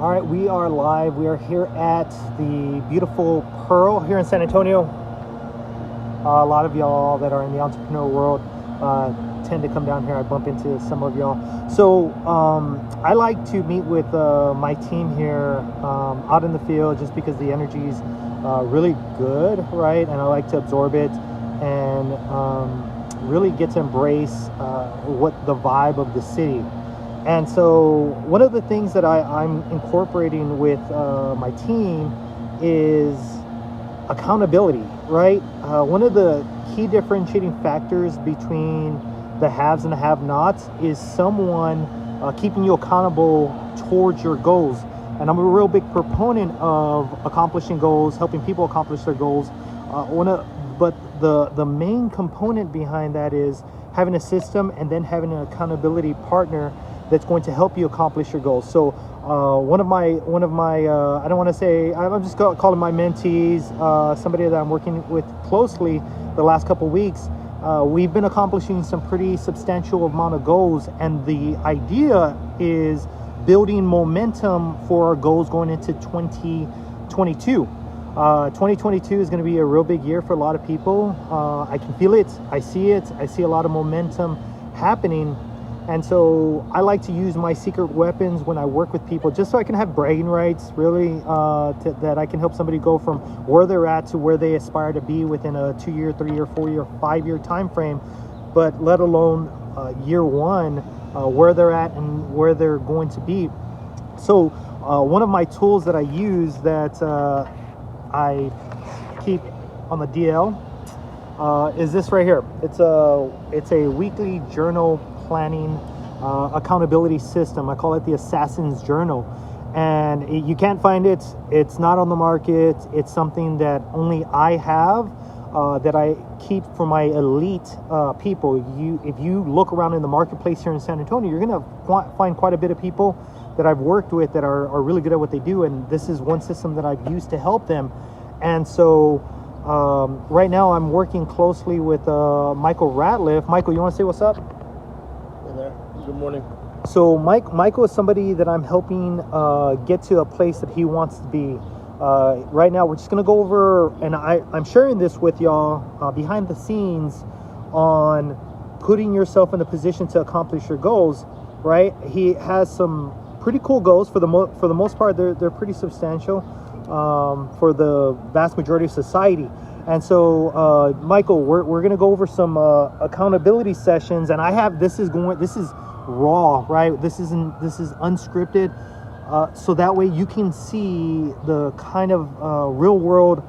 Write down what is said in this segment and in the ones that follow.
All right, we are live. We are here at the beautiful Pearl here in San Antonio. A lot of y'all that are in the entrepreneur world tend to come down here. I bump into some of y'all. So I like to meet with my team here out in the field just because the energy is really good, right? And I like to absorb it and really get to embrace what the vibe of the city. And so one of the things that I'm incorporating with my team is accountability, right? One of the key differentiating factors between the haves and the have-nots is someone keeping you accountable towards your goals. And I'm a real big proponent of accomplishing goals, helping people accomplish their goals. But the main component behind that is having a system and then having an accountability partner that's going to help you accomplish your goals. So one of my I don't want to say, I'm just calling my mentees, somebody that I'm working with closely the last couple of weeks. We've been accomplishing some pretty substantial amount of goals, and the idea is building momentum for our goals going into 2022. 2022 is going to be a real big year for a lot of people. I can feel it. I see it. I see a lot of momentum happening. And so I like to use my secret weapons when I work with people, just so I can have bragging rights, really, that I can help somebody go from where they're at to where they aspire to be within a 2-year, 3-year, 4-year, 5-year time frame, but let alone year one, where they're at and where they're going to be. So one of my tools that I use that I keep on the DL is this right here. It's a weekly journal planning accountability system. I call it the Assassin's Journal, and you can't find it. It's not on the market. It's something that only I have, that I keep for my elite people. If you look around in the marketplace here in San Antonio, you're gonna find quite a bit of people that I've worked with that are really good at what they do, and this is one system that I've used to help them. And so right now I'm working closely with Michael Ratliff. Michael, you want to say what's up? Hey there. Good morning. So Michael is somebody that I'm helping get to a place that he wants to be. Right now we're just going to go over, and I'm sharing this with y'all behind the scenes on putting yourself in a position to accomplish your goals, right? He has some pretty cool goals. For the most part, they're pretty substantial for the vast majority of society. And so Michael, we're gonna go over some accountability sessions, and this is raw, right? This is unscripted, so that way you can see the kind of real world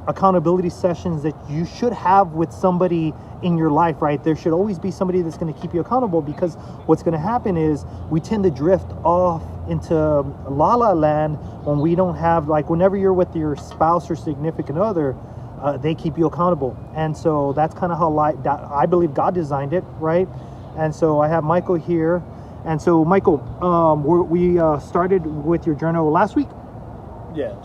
accountability sessions that you should have with somebody in your life, right? There should always be somebody that's going to keep you accountable, because what's going to happen is we tend to drift off into la la land when we don't have, like, whenever you're with your spouse or significant other, they keep you accountable. And so that's kind of how I believe God designed it, right? And so I have Michael here. And so Michael, we started with your journal last week. Yeah,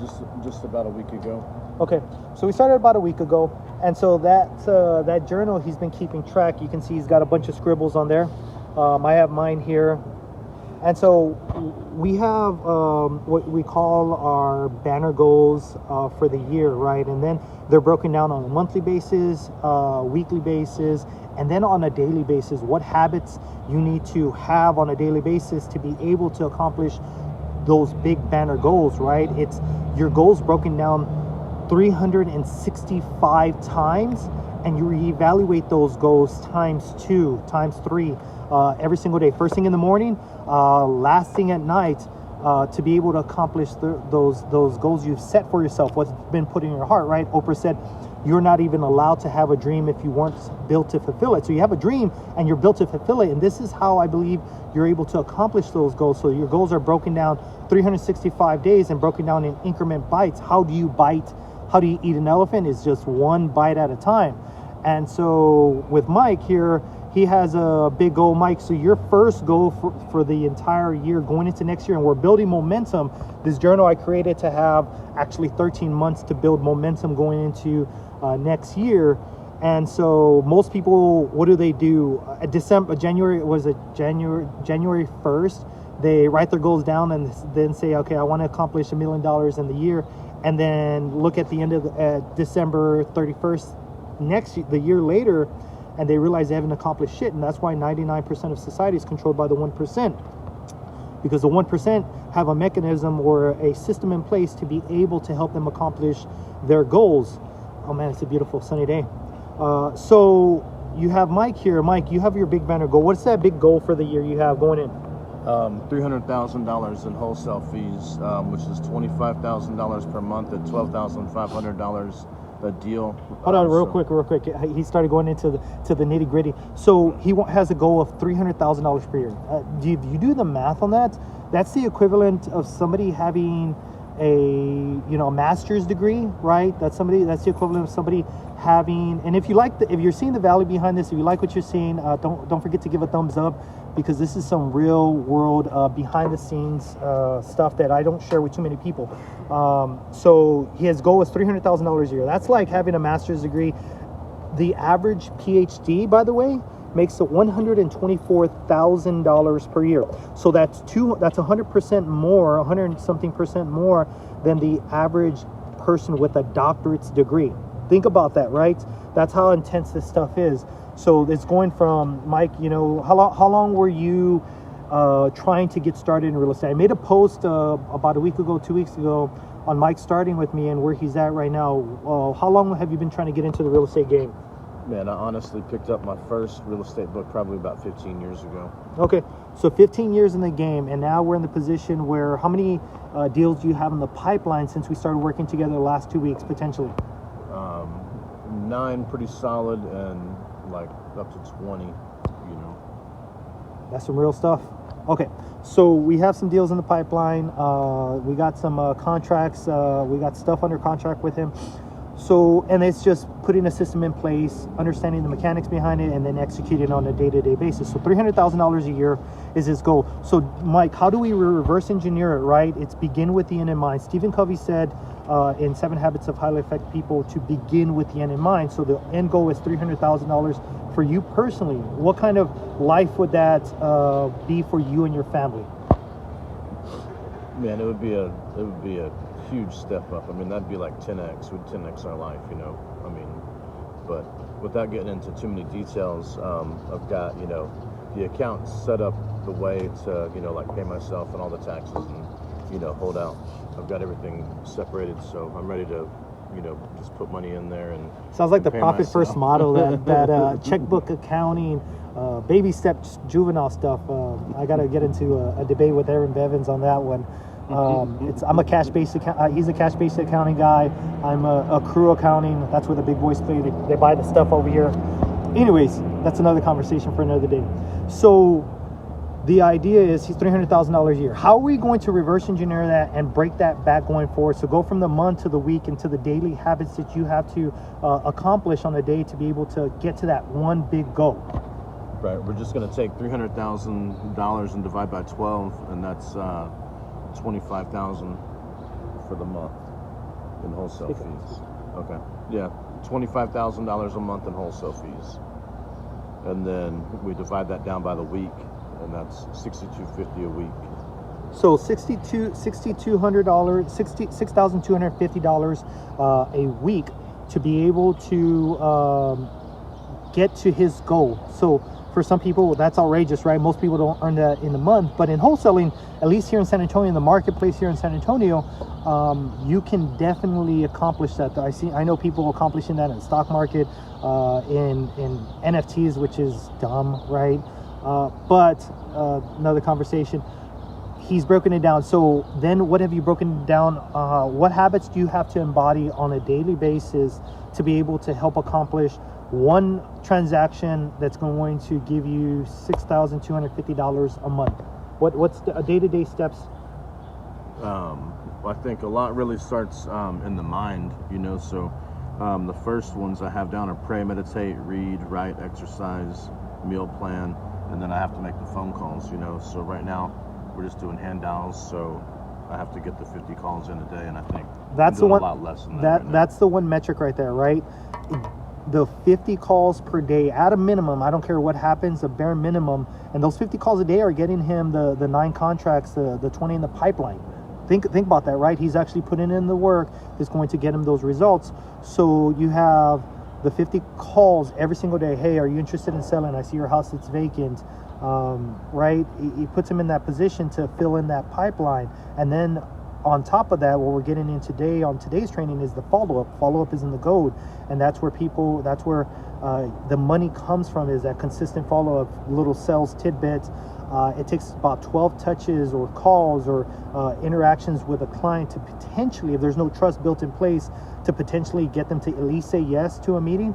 just about a week ago. Okay, so we started about a week ago, and so that journal he's been keeping track. You can see he's got a bunch of scribbles on there. I have mine here, and so we have what we call our banner goals for the year, right? And then they're broken down on a monthly basis, weekly basis, and then on a daily basis. What habits you need to have on a daily basis to be able to accomplish those big banner goals, right? It's your goals broken down 365 times, and you reevaluate those goals times 2, times 3 every single day. First thing in the morning, last thing at night, to be able to accomplish those goals you've set for yourself, what's been put in your heart, right? Oprah said, you're not even allowed to have a dream if you weren't built to fulfill it. So you have a dream and you're built to fulfill it. And this is how I believe you're able to accomplish those goals. So your goals are broken down 365 days and broken down in increment bites. How do you eat an elephant? Is just one bite at a time. And so with Mike here, he has a big goal. Mike, so your first goal for the entire year going into next year, and we're building momentum. This journal I created to have actually 13 months to build momentum going into next year. And so most people, what do? January 1st, They write their goals down and then say, okay, I want to accomplish $1 million in the year, and then look at the end of December 31st the year later, and they realize they haven't accomplished shit. And that's why 99% of society is controlled by the 1%, because the 1% have a mechanism or a system in place to be able to help them accomplish their goals. Oh man, it's a beautiful sunny day. So you have Mike here. Mike, you have your big banner goal. What's that big goal for the year you have going in? $300,000 in wholesale fees, which is $25,000 per month at $12,500 a deal. Hold on, real quick. He started going into the nitty gritty. So he has a goal of $300,000 per year. Do you do the math on that? That's the equivalent of somebody having a master's degree, right? That's the equivalent of somebody having. And if you're seeing the value behind this, if you like what you're seeing, don't forget to give a thumbs up, because this is some real world behind the scenes stuff that I don't share with too many people. So his goal is $300,000 a year. That's like having a master's degree. The average PhD, by the way, makes it $124,000 per year. So that's 100% more, 100 something percent more than the average person with a doctorate's degree. Think about that, right? That's how intense this stuff is. So it's going from, Mike, how long were you trying to get started in real estate? I made a post about a week ago, 2 weeks ago, on Mike starting with me and where he's at right now. How long have you been trying to get into the real estate game? Man, I honestly picked up my first real estate book probably about 15 years ago. Okay, so 15 years in the game, and now we're in the position where, how many deals do you have in the pipeline since we started working together the last 2 weeks, potentially? 9 pretty solid, and like up to 20, That's some real stuff. Okay, so we have some deals in the pipeline. We got some contracts. We got stuff under contract with him. So, and it's just putting a system in place, understanding the mechanics behind it, and then executing on a day-to-day basis. So $300,000 a year is his goal. So Mike, how do we reverse engineer it, right? It's begin with the end in mind. Stephen Covey said in 7 Habits of Highly Effective People to begin with the end in mind. So the end goal is $300,000 for you personally. What kind of life would that be for you and your family? Man, it would be a huge step up. I mean, that'd be like 10x. We'd 10x our life, I mean, but without getting into too many details, I've got, the account set up the way to, like pay myself and all the taxes and, hold out. I've got everything separated, so I'm ready to, just put money in there and sounds like the profit first model, that checkbook accounting, baby steps, juvenile stuff. I got to get into a debate with Aaron Bevins on that one. I'm a cash-based account. He's a cash-based accounting guy. I'm a crew accounting. That's where the big boys play. They buy the stuff over here. Anyways, that's another conversation for another day. So the idea is he's $300,000 a year. How are we going to reverse engineer that and break that back going forward? So go from the month to the week and to the daily habits that you have to accomplish on a day to be able to get to that one big goal. Right. We're just going to take $300,000 and divide by 12, and that's $25,000 for the month in wholesale fees. Okay. Yeah, $25,000 a month in wholesale fees, and then we divide that down by the week, and that's $6,250 a week. So $6,250 a week to be able to get to his goal. So for some people, that's outrageous, right? Most people don't earn that in a month. But in wholesaling, at least here in San Antonio, in the marketplace here in San Antonio, you can definitely accomplish that. I know people accomplishing that in the stock market, in NFTs, which is dumb, right? But another conversation. He's broken it down. So then what have you broken down? What habits do you have to embody on a daily basis to be able to help accomplish one transaction that's going to give you $6,250 a month? What's the day-to-day steps? I think a lot really starts in the mind, so the first ones I have down are pray, meditate, read, write, exercise, meal plan, and then I have to make the phone calls, so right now we're just doing hand dials, so I have to get the 50 calls in a day, and I think that's the one. A lot less than that. That's the one metric right there, right? the 50 calls per day at a minimum. I don't care what happens, the bare minimum. And those 50 calls a day are getting him the 9 contracts, the 20 in the pipeline. Think about that, right? He's actually putting in the work that's going to get him those results. So you have the 50 calls every single day. Hey, are you interested in selling? I see your house, it's vacant. Right? He puts him in that position to fill in that pipeline. And then on top of that, what we're getting in today on today's training is the follow-up. Follow-up is in the gold, and that's where the money comes from, is that consistent follow-up, little sales tidbits. It takes about 12 touches or calls or interactions with a client to potentially, if there's no trust built in place, to potentially get them to at least say yes to a meeting.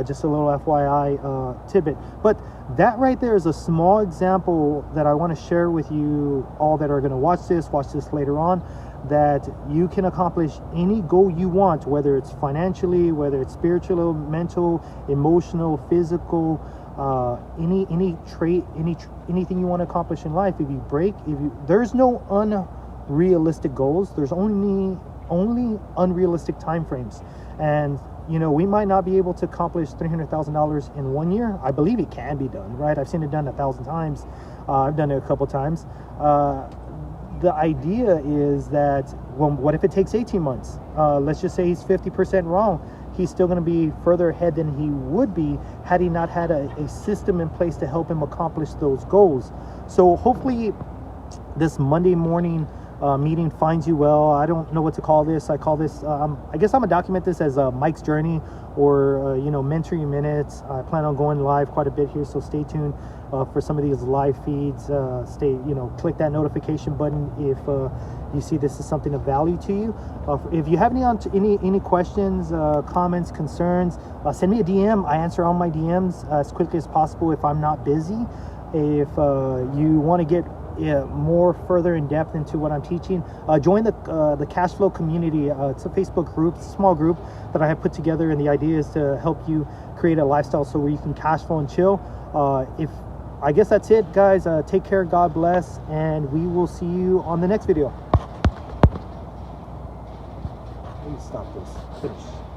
Just a little FYI tidbit. But that right there is a small example that I want to share with you all that are going to watch this later on, that you can accomplish any goal you want, whether it's financially, whether it's spiritual, mental, emotional, physical, any trait, anything you want to accomplish in life. There's no unrealistic goals. There's only unrealistic time frames. And we might not be able to accomplish $300,000 in 1 year. I believe it can be done, right? I've seen it done 1,000 times. I've done it a couple times. The idea is that, well, what if it takes 18 months? Let's just say he's 50% wrong. He's still going to be further ahead than he would be had he not had a system in place to help him accomplish those goals. So hopefully this Monday morning meeting finds you well. I don't know what to call this. I call this, I guess I'm going to document this as Mike's Journey, or, mentoring minutes. I plan on going live quite a bit here, so stay tuned for some of these live feeds. Click that notification button if you see this is something of value to you. If you have any questions, comments, concerns, send me a DM. I answer all my DMs as quickly as possible if I'm not busy. If you want to get more further in depth into what I'm teaching, join the Cash Flow community. It's a Facebook group, it's a small group that I have put together, and the idea is to help you create a lifestyle so where you can cash flow and chill. I guess that's it, guys. Take care, God bless, and we will see you on the next video. Let me stop this. Finish.